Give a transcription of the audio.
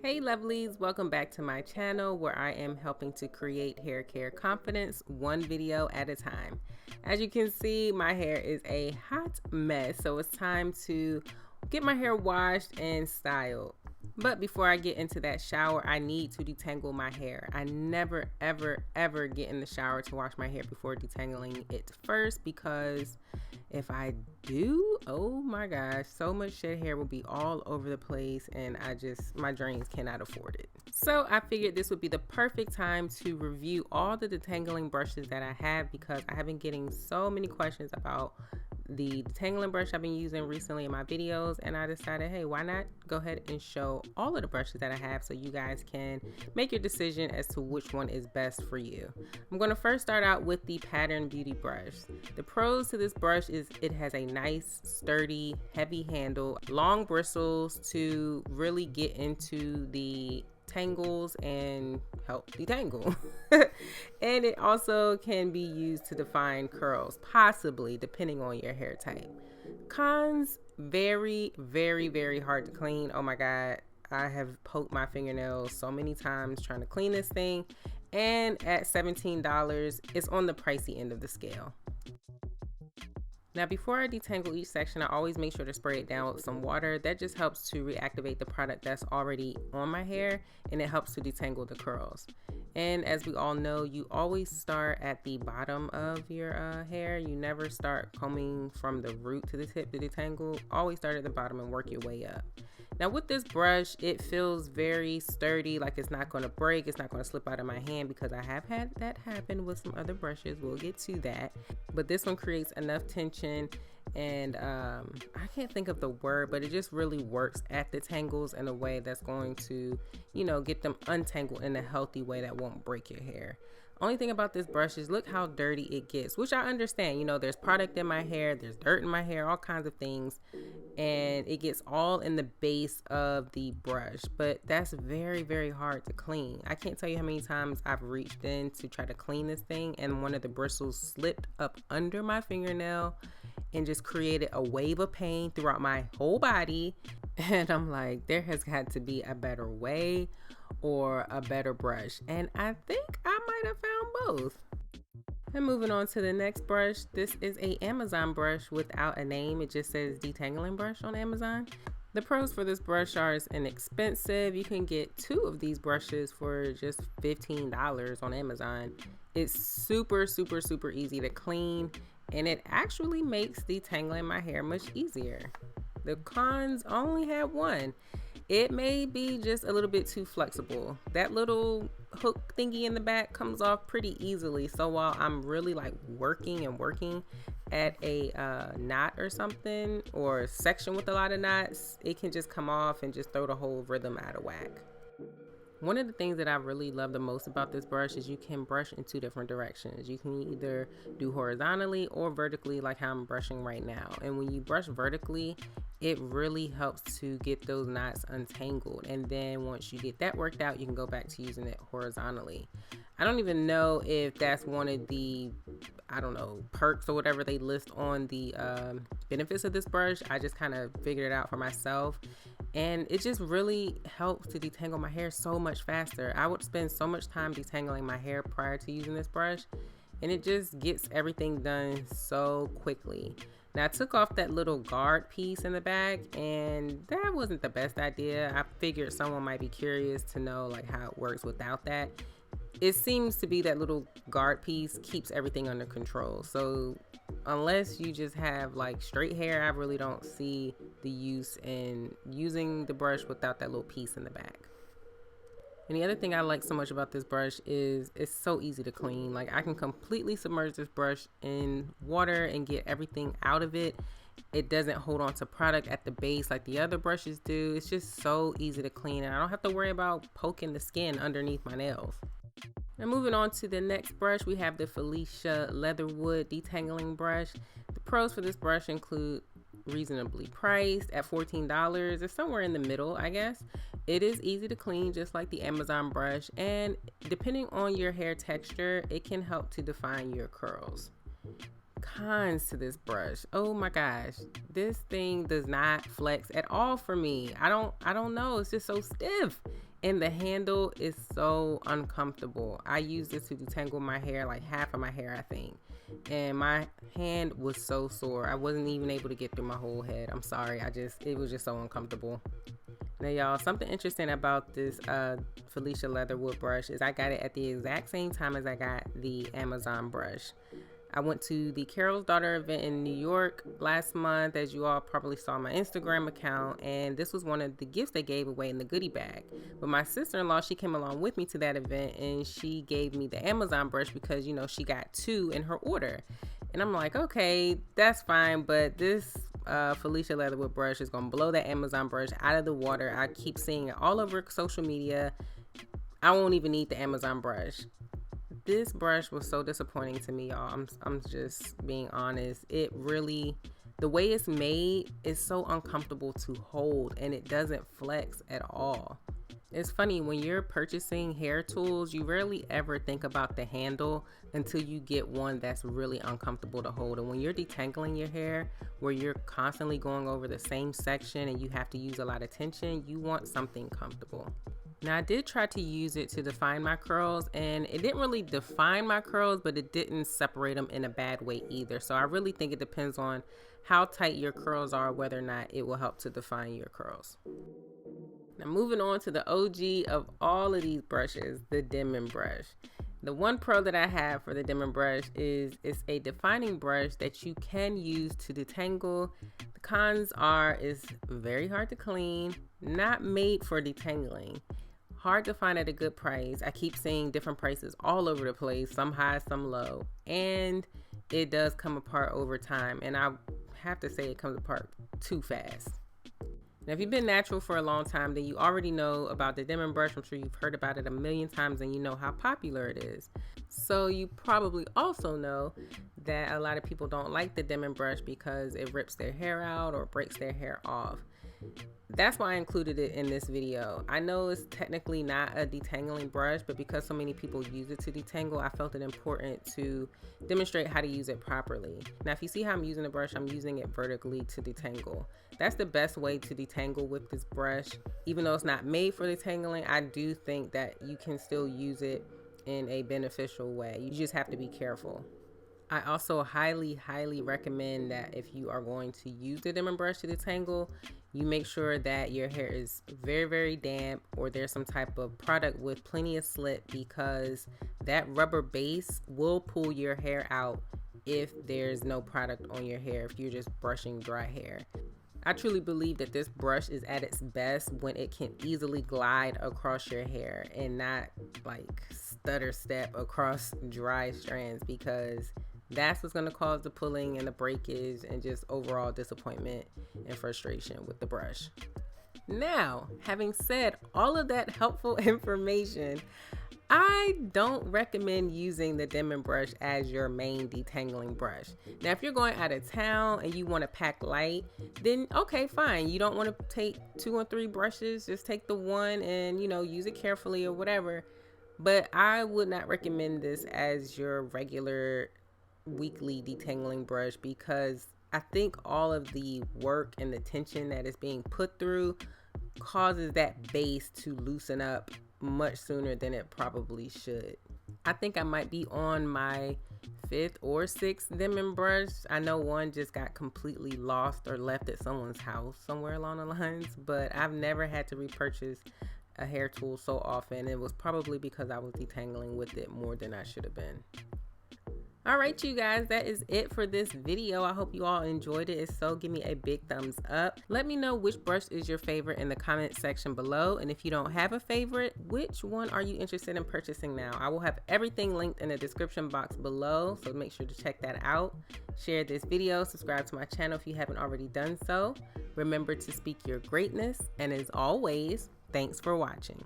Hey lovelies, welcome back to my channel where I am helping to create hair care confidence one video at a time. As you can see, my hair is a hot mess, so it's time to get my hair washed and styled. But before I get into that shower, I need to detangle my hair. I never ever get in the shower to wash my hair before detangling it first, because if I do, oh my gosh, so much shed hair will be all over the place and my drains cannot afford it. So I figured this would be the perfect time to review all the detangling brushes that I have, because I have been getting so many questions about the detangling brush I've been using recently in my videos, and I decided, hey, why not go ahead and show all of the brushes that I have so you guys can make your decision as to which one is best for you. I'm going to first start out with the Pattern Beauty brush. The pros to this brush is it has a nice, sturdy, heavy handle, long bristles to really get into the tangles and help detangle. And it also can be used to define curls, possibly, depending on your hair type. Cons: very hard to clean. Oh my god, I have poked my fingernails so many times trying to clean this thing, and at $17, it's on the pricey end of the scale. Now, before I detangle each section, I always make sure to spray it down with some water. That just helps to reactivate the product that's already on my hair, and it helps to detangle the curls. And as we all know, you always start at the bottom of your hair. You never start combing from the root to the tip to detangle. Always start at the bottom and work your way up. Now with this brush, it feels very sturdy, like it's not going to break, it's not going to slip out of my hand, because I have had that happen with some other brushes. We'll get to that. But this one creates enough tension, and I can't think of the word, but it just really works at the tangles in a way that's going to, you know, get them untangled in a healthy way that won't break your hair. Only thing about this brush is look how dirty it gets, which I understand. You know, there's product in my hair, there's dirt in my hair, all kinds of things, and it gets all in the base of the brush. But that's very hard to clean. I can't tell you how many times I've reached in to try to clean this thing, and one of the bristles slipped up under my fingernail and just created a wave of pain throughout my whole body. And I'm like, there has got to be a better way or a better brush, and I think I might have found both. And moving on to the next brush, this is a Amazon brush without a name. It just says detangling brush on Amazon. The pros for this brush are it's inexpensive. You can get 2 of these brushes for just $15 on Amazon. It's super easy to clean, and it actually makes detangling my hair much easier. The cons only have one. It may be just a little bit too flexible. That little hook thingy in the back comes off pretty easily. So while I'm really like working at a knot or something, or a section with a lot of knots, it can just come off and just throw the whole rhythm out of whack. One of the things that I really love the most about this brush is you can brush in 2 different directions. You can either do horizontally or vertically, like how I'm brushing right now. And when you brush vertically, it really helps to get those knots untangled. And then once you get that worked out, you can go back to using it horizontally. I don't even know if that's one of the, I don't know, perks or whatever they list on the benefits of this brush. I just kind of figured it out for myself. And it just really helps to detangle my hair so much faster. I would spend so much time detangling my hair prior to using this brush, and it just gets everything done so quickly. Now, I took off that little guard piece in the back, and that wasn't the best idea. I figured someone might be curious to know like how it works without that. It seems to be that little guard piece keeps everything under control. So unless you just have like straight hair, I really don't see the use in using the brush without that little piece in the back. And the other thing I like so much about this brush is it's so easy to clean. Like, I can completely submerge this brush in water and get everything out of it. It doesn't hold on to product at the base like the other brushes do. It's just so easy to clean, and I don't have to worry about poking the skin underneath my nails. Now moving on to the next brush, we have the Felicia Leatherwood detangling brush. The pros for this brush include reasonably priced at $14. It's somewhere in the middle, I guess. It is easy to clean just like the Amazon brush, and depending on your hair texture, it can help to define your curls. Cons to this brush, oh my gosh, this thing does not flex at all for me. I don't know, it's just so stiff. And the handle is so uncomfortable. I used this to detangle my hair, like half of my hair, I think. And my hand was so sore. I wasn't even able to get through my whole head. I'm sorry. It was just so uncomfortable. Now, y'all, something interesting about this Felicia Leatherwood brush is I got it at the exact same time as I got the Amazon brush. I went to the Carol's Daughter event in New York last month, as you all probably saw on my Instagram account, and this was one of the gifts they gave away in the goodie bag. But my sister-in-law, she came along with me to that event, and she gave me the Amazon brush because, you know, she got 2 in her order. And I'm like, okay, that's fine, but this Felicia Leatherwood brush is going to blow that Amazon brush out of the water. I keep seeing it all over social media. I won't even need the Amazon brush. This brush was so disappointing to me, y'all. I'm just being honest. It really, the way it's made is so uncomfortable to hold, and it doesn't flex at all. It's funny, when you're purchasing hair tools, you rarely ever think about the handle until you get one that's really uncomfortable to hold. And when you're detangling your hair, where you're constantly going over the same section and you have to use a lot of tension, you want something comfortable. Now, I did try to use it to define my curls, and it didn't really define my curls, but it didn't separate them in a bad way either. So I really think it depends on how tight your curls are, whether or not it will help to define your curls. Now, moving on to the OG of all of these brushes, the Denman Brush. The one pro that I have for the Denman Brush is it's a defining brush that you can use to detangle. The cons are it's very hard to clean, not made for detangling, hard to find at a good price. I keep seeing different prices all over the place, some high, some low, and it does come apart over time, and I have to say it comes apart too fast. Now, if you've been natural for a long time, then you already know about the Denman Brush. I'm sure you've heard about it a million times and you know how popular it is. So you probably also know that a lot of people don't like the Denman Brush because it rips their hair out or breaks their hair off. That's why I included it in this video. I know it's technically not a detangling brush, but because so many people use it to detangle, I felt it important to demonstrate how to use it properly. Now, if you see how I'm using the brush, I'm using it vertically to detangle. That's the best way to detangle with this brush. Even though it's not made for detangling, I do think that you can still use it in a beneficial way. You just have to be careful. I also highly recommend that if you are going to use the Denman Brush to detangle, you make sure that your hair is very damp, or there's some type of product with plenty of slip, because that rubber base will pull your hair out if there's no product on your hair, if you're just brushing dry hair. I truly believe that this brush is at its best when it can easily glide across your hair and not like stutter step across dry strands, because that's what's going to cause the pulling and the breakage and just overall disappointment and frustration with the brush. Now, having said all of that helpful information, I don't recommend using the Denman Brush as your main detangling brush. Now, if you're going out of town and you want to pack light, then okay, fine. You don't want to take 2 or 3 brushes, just take the one and, you know, use it carefully or whatever. But I would not recommend this as your regular weekly detangling brush, because I think all of the work and the tension that is being put through causes that base to loosen up much sooner than it probably should. I think I might be on my 5th or 6th Denman brush. I know one just got completely lost or left at someone's house somewhere along the lines, but I've never had to repurchase a hair tool so often. It was probably because I was detangling with it more than I should have been. All right, you guys, that is it for this video. I hope you all enjoyed it. If so, give me a big thumbs up. Let me know which brush is your favorite in the comment section below. And if you don't have a favorite, which one are you interested in purchasing now? I will have everything linked in the description box below, so make sure to check that out. Share this video, subscribe to my channel if you haven't already done so. Remember to speak your greatness, and as always, thanks for watching.